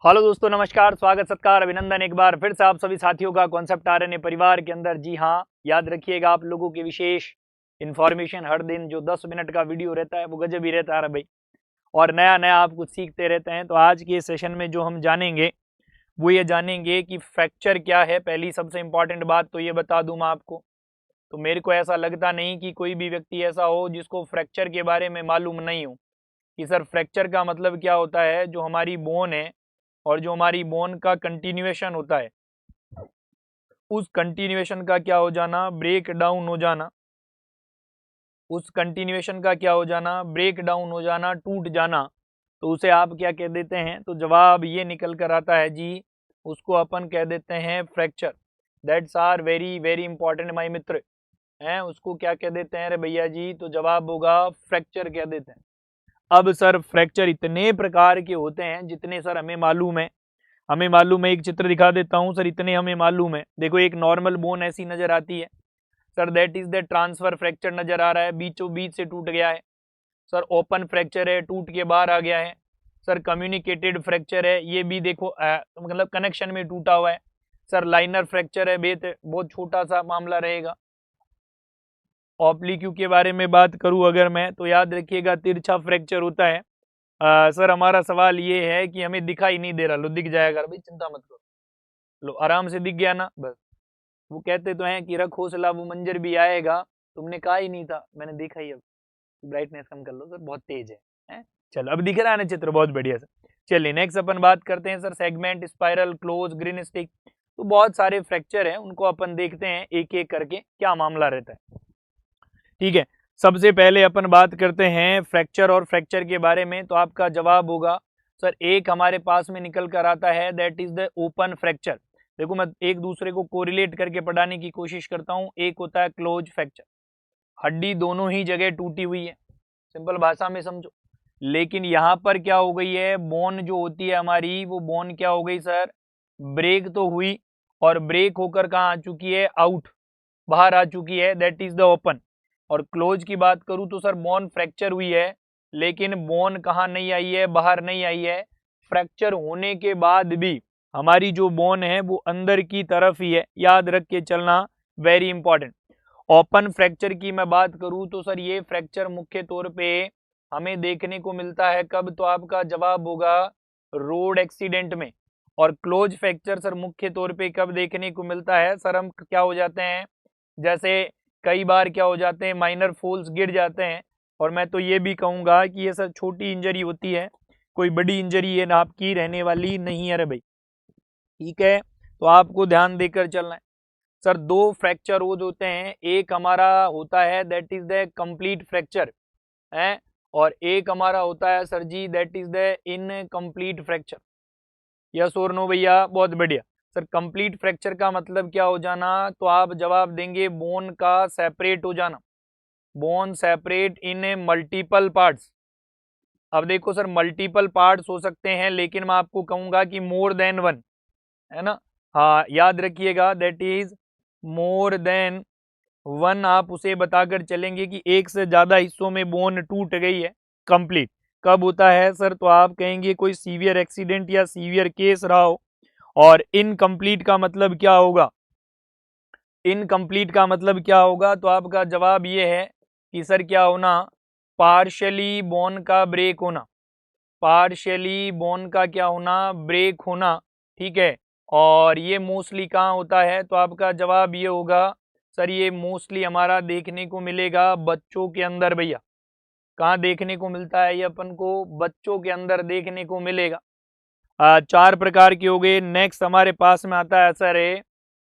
Hello दोस्तों, नमस्कार, स्वागत सत्कार अभिनंदन एक बार फिर से आप सभी साथियों का कॉन्सेप्ट आरएनए परिवार के अंदर। जी हाँ, याद रखिएगा आप लोगों की विशेष इन्फॉर्मेशन हर दिन जो 10 मिनट का वीडियो रहता है वो गजब ही रहता है भाई, और नया नया आप कुछ सीखते रहते हैं। तो आज के सेशन में जो हम जानेंगे वो ये जानेंगे कि फ्रैक्चर क्या है। पहली सबसे इम्पॉर्टेंट बात तो ये बता दूँ मैं आपको, तो मेरे को ऐसा लगता नहीं कि कोई भी व्यक्ति ऐसा हो जिसको फ्रैक्चर के बारे में मालूम नहीं हो कि सर फ्रैक्चर का मतलब क्या होता है। जो हमारी बोन है और जो हमारी बोन का कंटिन्यूएशन होता है, उस कंटिन्यूएशन का क्या हो जाना, ब्रेक डाउन हो जाना। उस कंटिन्यूएशन का क्या हो जाना, ब्रेक डाउन हो जाना, टूट जाना। तो उसे आप क्या कह देते हैं? तो जवाब ये निकल कर आता है जी, उसको अपन कह देते हैं fracture. That's are very very important my मित्र हैं। उसको क्या कह देते हैं रे भैया जी? तो जवाब होगा फ्रैक्चर कह देते हैं। अब सर फ्रैक्चर इतने प्रकार के होते हैं जितने सर हमें मालूम है। एक चित्र दिखा देता हूं सर, इतने हमें मालूम है। देखो, एक नॉर्मल बोन ऐसी नजर आती है sir, that is the transfer fracture नजर आ रहा है, बीचों बीच से टूट गया है। सर ओपन फ्रैक्चर है, टूट के बाहर आ गया है। सर कम्युनिकेटेड फ्रैक्चर है, ये भी देखो मतलब कनेक्शन में टूटा हुआ है। सर लाइनर फ्रैक्चर है, बहुत छोटा सा मामला रहेगा। ऑब्लिक्यू के बारे में बात करूं अगर मैं, तो याद रखिएगा तिरछा फ्रैक्चर होता है। सर हमारा सवाल ये है कि हमें दिखाई नहीं दे रहा। लो दिख जाएगा भाई, चिंता मत करो। लो आराम से दिख गया ना, बस। वो कहते तो हैं कि रख हौसला वो मंजर भी आएगा, तुमने कहा ही नहीं था, मैंने देखा ही। अब ब्राइटनेस कम कर लो सर, बहुत तेज है? चलो अब दिख रहा है ना चित्र, बहुत बढ़िया सर। चलिए नेक्स्ट अपन बात करते हैं sir, segment, spiral, close, green stick. तो बहुत सारे फ्रैक्चर हैं, उनको अपन देखते हैं एक एक करके क्या मामला रहता है। ठीक है, सबसे पहले अपन बात करते हैं फ्रैक्चर और फ्रैक्चर के बारे में। तो आपका जवाब होगा सर, एक हमारे पास में निकल कर आता है, that is the open fracture. देखो मैं एक दूसरे को कोरिलेट करके पढ़ाने की कोशिश करता हूं। एक होता है क्लोज फ्रैक्चर, हड्डी दोनों ही जगह टूटी हुई है, सिंपल भाषा में समझो। लेकिन यहाँ पर क्या हो गई है, बोन जो होती है हमारी, वो बोन क्या हो गई सर, ब्रेक तो हुई, और ब्रेक होकर कहाँ आ चुकी है, आउट, बाहर आ चुकी है, दैट इज द ओपन। और क्लोज की बात करूं तो सर बोन फ्रैक्चर हुई है, लेकिन बोन कहाँ नहीं आई है, बाहर नहीं आई है। फ्रैक्चर होने के बाद भी हमारी जो बोन है वो अंदर की तरफ ही है, याद रख के चलना, वेरी इंपॉर्टेंट। ओपन फ्रैक्चर की मैं बात करूं तो सर ये फ्रैक्चर मुख्य तौर पे हमें देखने को मिलता है कब? तो आपका जवाब होगा रोड एक्सीडेंट में। और क्लोज फ्रैक्चर सर मुख्य तौर पे कब देखने को मिलता है? सर हम क्या हो जाते हैं, जैसे कई बार क्या हो जाते हैं, माइनर फॉल्स गिर जाते हैं। और मैं तो ये भी कहूंगा कि ये सर छोटी इंजरी होती है, कोई बड़ी इंजरी ये आपकी रहने वाली नहीं है रे भाई। ठीक है, तो आपको ध्यान देकर चलना है। सर दो फ्रैक्चर वो होते हैं, एक हमारा होता है that is the complete fracture है, और एक हमारा होता है sir ji that is the incomplete fracture. Yes और नो भैया? बहुत बढ़िया। सर कंप्लीट फ्रैक्चर का मतलब क्या हो जाना? तो आप जवाब देंगे बोन का सेपरेट हो जाना, bone separate in multiple parts. अब देखो सर, मल्टीपल पार्ट्स हो सकते हैं, लेकिन मैं आपको कहूंगा कि मोर देन वन, है ना? हाँ याद रखिएगा, that is more than one. आप उसे बताकर चलेंगे कि एक से ज्यादा हिस्सों में बोन टूट गई है। कंप्लीट कब होता है सर? तो आप कहेंगे कोई सीवियर एक्सीडेंट या सीवियर केस रहा हो। और इनकम्प्लीट का मतलब क्या होगा? इनकम्प्लीट का मतलब क्या होगा? तो आपका जवाब ये है कि सर क्या होना, पार्शियली बोन का ब्रेक होना, पार्शियली बोन का क्या होना, ब्रेक होना। ठीक है, और ये मोस्टली कहाँ होता है? तो आपका जवाब ये होगा सर, ये मोस्टली हमारा देखने को मिलेगा बच्चों के अंदर। भैया कहाँ देखने को मिलता है? ये अपन को बच्चों के अंदर देखने को मिलेगा। चार प्रकार के हो गए। नेक्स्ट हमारे पास में आता है सर है,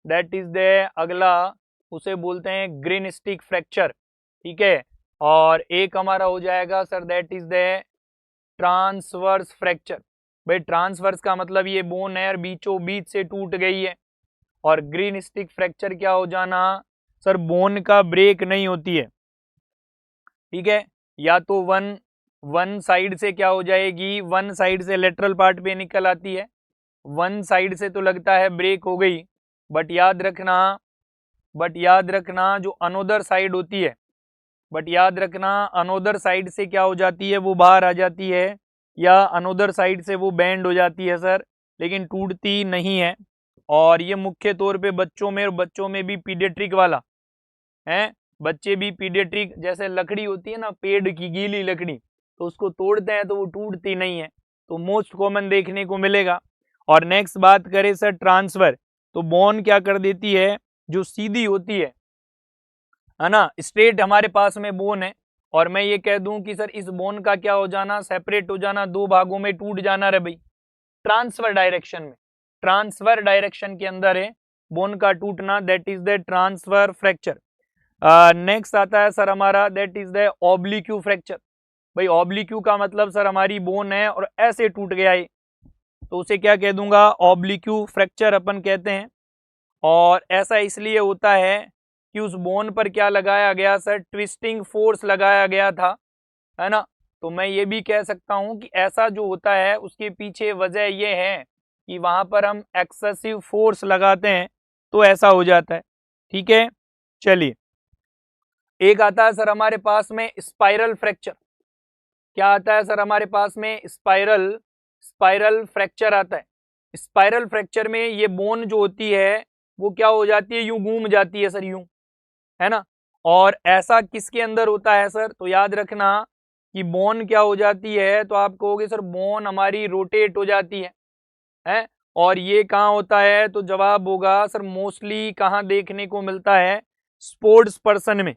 दैट इज द अगला, उसे बोलते हैं ग्रीन स्टिक फ्रैक्चर। ठीक है, और एक हमारा हो जाएगा sir that is the transverse fracture. भाई ट्रांसवर्स का मतलब ये बोन है बीचों बीच से टूट गई है। और ग्रीन स्टिक फ्रैक्चर क्या हो जाना सर, बोन का ब्रेक नहीं होती है। ठीक है, या तो वन वन साइड से क्या हो जाएगी, वन साइड से लेटरल पार्ट पे निकल आती है, वन साइड से तो लगता है ब्रेक हो गई, बट याद रखना, जो अनोदर साइड होती है, बट याद रखना अनोदर साइड से क्या हो जाती है, वो बाहर आ जाती है, या अनोदर साइड से वो बेंड हो जाती है सर, लेकिन टूटती नहीं है। और ये मुख्य तौर पे बच्चों में, और बच्चों में भी पीडियाट्रिक वाला है, बच्चे भी पीडियाट्रिक, जैसे लकड़ी होती है ना पेड़ की गीली लकड़ी, तो उसको तोड़ते हैं तो वो टूटती नहीं है, तो मोस्ट कॉमन देखने को मिलेगा। और नेक्स्ट बात करें सर ट्रांसफर, तो बोन क्या कर देती है, जो सीधी होती है ना, स्ट्रेट हमारे पास में बोन है, और मैं ये कह दूं कि सर इस बोन का क्या हो जाना, सेपरेट हो जाना, दो भागों में टूट जाना रे भाई, ट्रांसफर डायरेक्शन में, ट्रांसफर डायरेक्शन के अंदर है बोन का टूटना, that is the transfer fracture. Next आता है सर हमारा, दैट इज द ऑब्लिक्यू फ्रैक्चर। भाई ऑब्लिक्यू का मतलब सर हमारी बोन है और ऐसे टूट गया है, तो उसे क्या कह दूंगा, ऑब्लिक्यू फ्रैक्चर अपन कहते हैं। और ऐसा इसलिए होता है कि उस बोन पर क्या लगाया गया सर, ट्विस्टिंग फोर्स लगाया गया था, है ना। तो मैं ये भी कह सकता हूं कि ऐसा जो होता है उसके पीछे वजह ये है कि वहां पर हम एक्सेसिव फोर्स लगाते हैं, तो ऐसा हो जाता है। ठीक है, चलिए एक आता है सर हमारे पास में स्पाइरल फ्रैक्चर। क्या आता है सर हमारे पास में, स्पाइरल फ्रैक्चर आता है। स्पाइरल फ्रैक्चर में ये बोन जो होती है वो क्या हो जाती है, यूं घूम जाती है सर, यूं, है ना। और ऐसा किसके अंदर होता है सर, तो याद रखना कि बोन क्या हो जाती है, तो आप कहोगे सर बोन हमारी रोटेट हो जाती है। और ये कहाँ होता है, तो जवाब होगा सर मोस्टली कहाँ देखने को मिलता है, स्पोर्ट्स पर्सन में।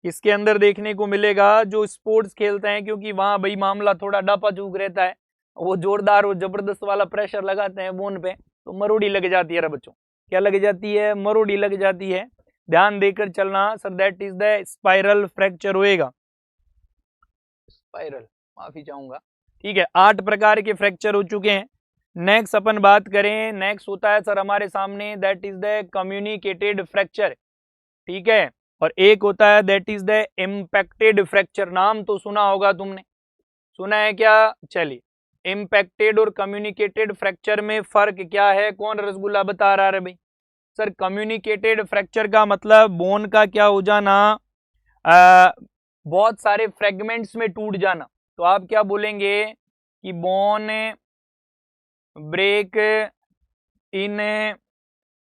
इसके अंदर देखने को मिलेगा जो स्पोर्ट्स खेलते हैं, क्योंकि वहां भाई मामला थोड़ा डापाचूक रहता है, वो जोरदार और जबरदस्त वाला प्रेशर लगाते हैं बोन पे, तो मरोड़ी लग जाती है रे बच्चों, क्या लग जाती है, मरोड़ी लग जाती है। ध्यान देकर चलना sir, that is the spiral fracture होएगा, स्पाइरल, माफी चाहूंगा। ठीक है, 8 प्रकार के फ्रैक्चर हो चुके हैं। नेक्स्ट अपन बात करें, नेक्स्ट होता है सर हमारे सामने, that is the communicated fracture. ठीक है, और एक होता है that is the impacted fracture. नाम तो सुना होगा तुमने, सुना है क्या, चलिए इम्पैक्टेड और कम्युनिकेटेड फ्रैक्चर में फर्क क्या है, कौन रसगुल्ला बता रहा है भाई। सर कम्युनिकेटेड फ्रैक्चर का मतलब बोन का क्या हो जाना, बहुत सारे फ्रेगमेंट्स में टूट जाना। तो आप क्या बोलेंगे कि bone break in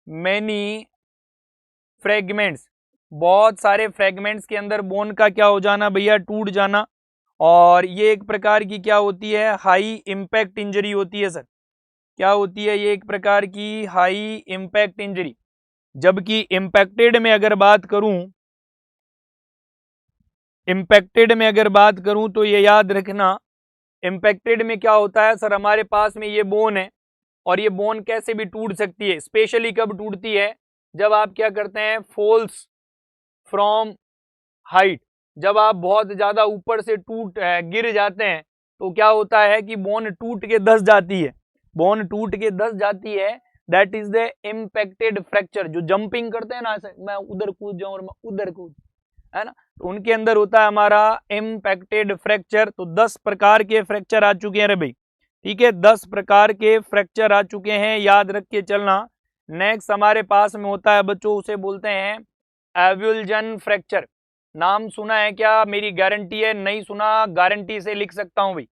many fragments, बहुत सारे फ्रेगमेंट्स के अंदर बोन का क्या हो जाना भैया, टूट जाना। और ये एक प्रकार की क्या होती है, हाई इम्पैक्ट इंजरी होती है सर। क्या होती है, ये एक प्रकार की हाई इम्पैक्ट इंजरी। जबकि इम्पैक्टेड में अगर बात करूं, इम्पैक्टेड में अगर बात करूं तो ये याद रखना, इम्पैक्टेड में क्या होता है सर, हमारे पास में ये बोन है, और ये बोन कैसे भी टूट सकती है, स्पेशली कब टूटती है, जब आप क्या करते हैं, फॉल्स फ्रॉम हाइट, जब आप बहुत ज्यादा ऊपर से गिर जाते हैं, तो क्या होता है कि बोन टूट के धंस जाती है, बोन टूट के धंस जाती है, that is the impacted fracture. जो जंपिंग करते हैं ना, मैं उधर कूद जाऊं और मैं उधर कूद, है ना, तो उनके अंदर होता है हमारा इम्पैक्टेड फ्रैक्चर। तो 10 प्रकार के फ्रैक्चर आ चुके हैं रे भाई, ठीक है, 10 प्रकार के फ्रैक्चर आ चुके हैं, याद रख के चलना। नेक्स्ट हमारे पास में होता है बच्चों, उसे बोलते हैं एवुल्जन फ्रैक्चर। नाम सुना है क्या, मेरी गारंटी है, नहीं सुना गारंटी से लिख सकता हूं भाई।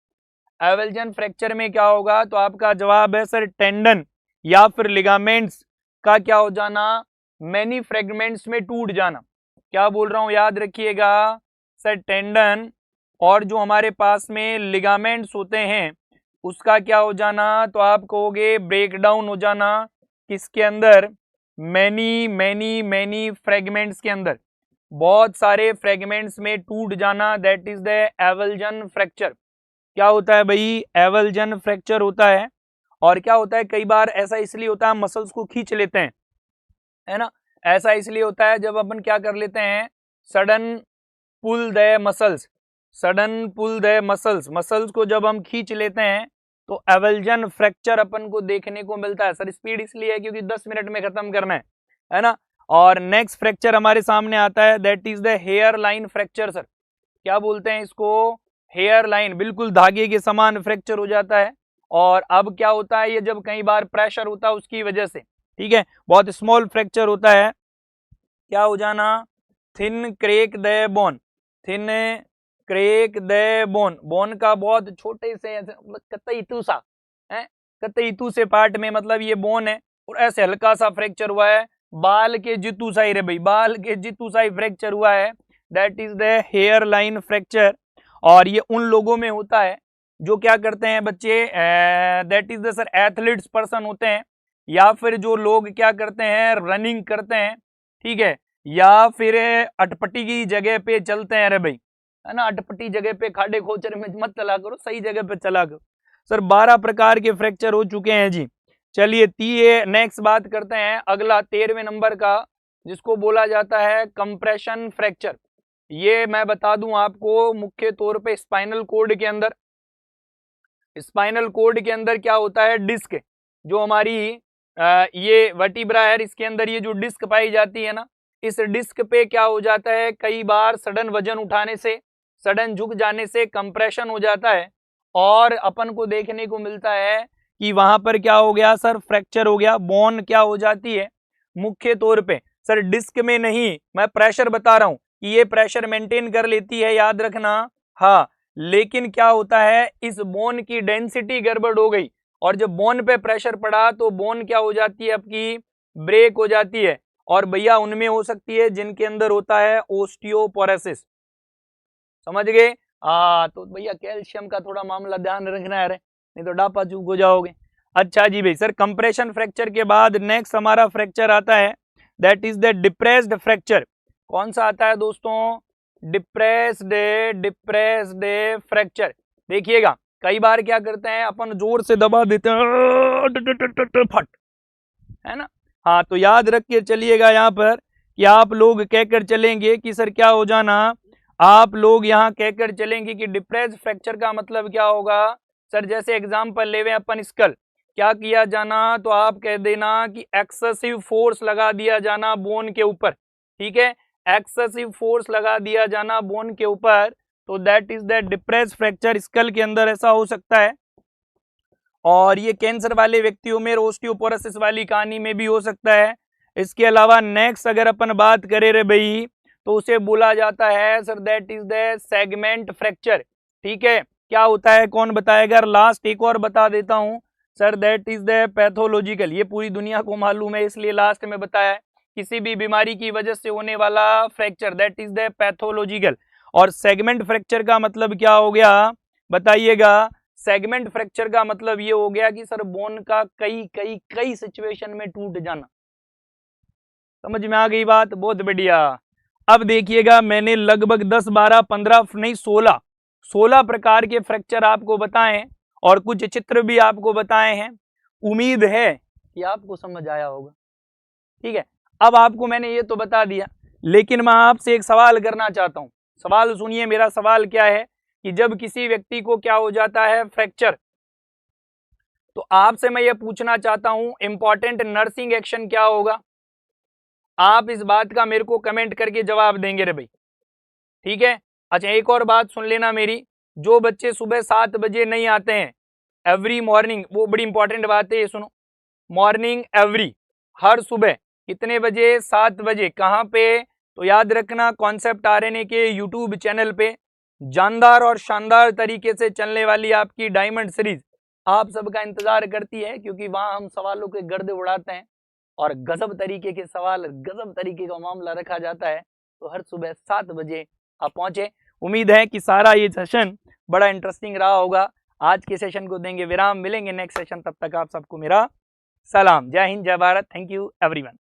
एवुल्जन फ्रैक्चर में क्या होगा, तो आपका जवाब है सर टेंडन या फिर लिगामेंट्स का क्या हो जाना, मैनी फ्रेगमेंट्स में टूट जाना। क्या बोल रहा हूं, याद रखिएगा सर, टेंडन और जो हमारे पास में लिगामेंट्स होते हैं उसका क्या हो जाना, तो आप कहोगे ब्रेकडाउन हो जाना, किसके अंदर, मैनी मैनी मैनी फ्रेगमेंट्स के अंदर, बहुत सारे फ्रेगमेंट्स में टूट जाना, दैट इज द एवुल्जन फ्रैक्चर। क्या होता है भाई, एवुल्जन फ्रैक्चर होता है। और क्या होता है, कई बार ऐसा इसलिए होता है, मसल्स को खींच लेते हैं, है ना, ऐसा इसलिए होता है जब अपन क्या कर लेते हैं, sudden pull the muscles, sudden pull the muscles, muscles को जब हम खींच लेते हैं तो एवुल्जन फ्रैक्चर अपन को देखने को मिलता है। सर स्पीड इसलिए है क्योंकि 10 मिनट में खत्म करना है ना। और नेक्स्ट फ्रैक्चर हमारे सामने आता है, that is the hair line fracture. Sir क्या बोलते हैं इसको, हेयर लाइन, बिल्कुल धागे के समान फ्रैक्चर हो जाता है। और अब क्या होता है, ये जब कई बार प्रेशर होता है उसकी वजह से, ठीक है, बहुत स्मॉल फ्रैक्चर होता है, क्या हो जाना, thin crack the bone, thin crack the bone, bone का बहुत छोटे से कतई टूसा है, कहते इतू से पार्ट में मतलब ये बोन है और ऐसे हल्का सा फ्रैक्चर हुआ है बाल के जितू साई रे भाई, बाल के जितू साई फ्रैक्चर हुआ है, that is the hair line fracture. और ये उन लोगों में होता है जो क्या करते हैं बच्चे, that is the sir athletes person होते हैं, या फिर जो लोग क्या करते हैं रनिंग करते हैं, ठीक है, या फिर अटपटी की जगह पे चलते हैं रे भाई, है ना, अटपटी जगह पे खाड़े खोचर में मत चला करो, सही जगह पे चला करो। सर 12 प्रकार के फ्रैक्चर हो चुके हैं जी। चलिए नेक्स्ट बात करते हैं अगला 13वें नंबर का, जिसको बोला जाता है कंप्रेशन फ्रैक्चर। ये मैं बता दूं आपको, मुख्य तौर पे स्पाइनल कोड के अंदर क्या होता है, डिस्क जो हमारी ये वर्टिब्रा है, इसके अंदर ये जो डिस्क पाई जाती है ना, इस डिस्क पे क्या हो जाता है, कई बार सडन वजन उठाने से, सडन झुक जाने से कंप्रेशन हो जाता है और अपन को देखने को मिलता है कि वहां पर क्या हो गया सर, फ्रैक्चर हो गया, बोन क्या हो जाती है मुख्य तौर पे सर डिस्क में नहीं, मैं प्रेशर बता रहा हूं कि ये प्रेशर मेंटेन कर लेती है, याद रखना, हाँ, लेकिन क्या होता है इस बोन की डेंसिटी गड़बड़ हो गई और जब बोन पे प्रेशर पड़ा तो बोन क्या हो जाती है आपकी, ब्रेक हो जाती है। और भैया उनमें हो सकती है जिनके अंदर होता है ओस्टियोपोरोसिस, समझ गए, तो भैया कैल्शियम का थोड़ा मामला ध्यान रखना है, नहीं तो डापा चूक हो जाओगे। अच्छा जी भाई, सर कंप्रेशन फ्रैक्चर के बाद नेक्स्ट हमारा फ्रैक्चर आता है, that is the depressed fracture. कौन सा आता है दोस्तों, डिप्रेस्ड फ्रैक्चर। देखिएगा कई बार क्या करते हैं अपन जोर से दबा देते हैं फट, है ना, हाँ, तो याद रख के चलिएगा यहाँ पर कि आप लोग कहकर चलेंगे कि सर क्या हो जाना, आप लोग यहाँ कहकर चलेंगे कि डिप्रेस फ्रैक्चर का मतलब क्या होगा सर, जैसे एग्जांपल लेवे अपन स्कल, क्या किया जाना, तो आप कह देना कि एक्सेसिव फोर्स लगा दिया जाना बोन के ऊपर, ठीक है, एक्सेसिव फोर्स लगा दिया जाना बोन के ऊपर, तो that is the depress fracture, skull के अंदर ऐसा हो सकता है। और ये कैंसर वाले व्यक्तियों में, ओस्टियोपोरोसिस वाली कहानी में भी हो सकता है। इसके अलावा नेक्स्ट अगर अपन बात करें रे भाई, तो उसे बोला जाता है sir that is the segment fracture, ठीक है, क्या होता है कौन बताएगा, लास्ट एक और बता देता हूं sir, that is the pathological, ये पूरी दुनिया को मालूम है इसलिए लास्ट में बताया है, किसी भी बीमारी की वजह से होने वाला fracture, that is the pathological. और सेगमेंट फ्रैक्चर का मतलब क्या हो गया बताइएगा, सेगमेंट फ्रैक्चर का मतलब ये हो गया कि सर बोन का कई सिचुएशन में टूट जाना, समझ में आ गई बात, बहुत बढ़िया। अब देखिएगा मैंने लगभग 10 12 15 नहीं 16 प्रकार के फ्रैक्चर आपको बताए और कुछ चित्र भी आपको बताए हैं, उम्मीद है कि आपको समझ आया होगा, ठीक है। अब आपको मैंने ये तो बता दिया, लेकिन मैं आपसे एक सवाल करना चाहता हूं, सवाल सुनिए, मेरा सवाल क्या है कि जब किसी व्यक्ति को क्या हो जाता है फ्रैक्चर, तो आपसे मैं ये पूछना चाहता हूं इंपॉर्टेंट नर्सिंग एक्शन क्या होगा, आप इस बात का मेरे को कमेंट करके जवाब देंगे रे भाई, ठीक है। अच्छा एक और बात सुन लेना मेरी, जो बच्चे सुबह 7 बजे नहीं आते हैं एवरी मॉर्निंग, वो बड़ी इंपॉर्टेंट बात है, ये सुनो, मॉर्निंग एवरी, हर सुबह कितने बजे, 7 बजे, कहाँ पे, तो याद रखना कॉन्सेप्ट आरएनए के यूट्यूब चैनल पे जानदार और शानदार तरीके से चलने वाली आपकी डायमंड सीरीज आप सबका इंतजार करती है, क्योंकि वहां हम सवालों के गर्दे उड़ाते हैं और गजब तरीके के सवाल, गजब तरीके का मामला रखा जाता है, तो हर सुबह 7 बजे आप पहुंचे। उम्मीद है कि सारा ये सेशन बड़ा इंटरेस्टिंग रहा होगा। आज के सेशन को देंगे विराम, मिलेंगे नेक्स्ट सेशन, तब तक आप सबको मेरा सलाम, जय हिंद, जय भारत, थैंक यू एवरीवन।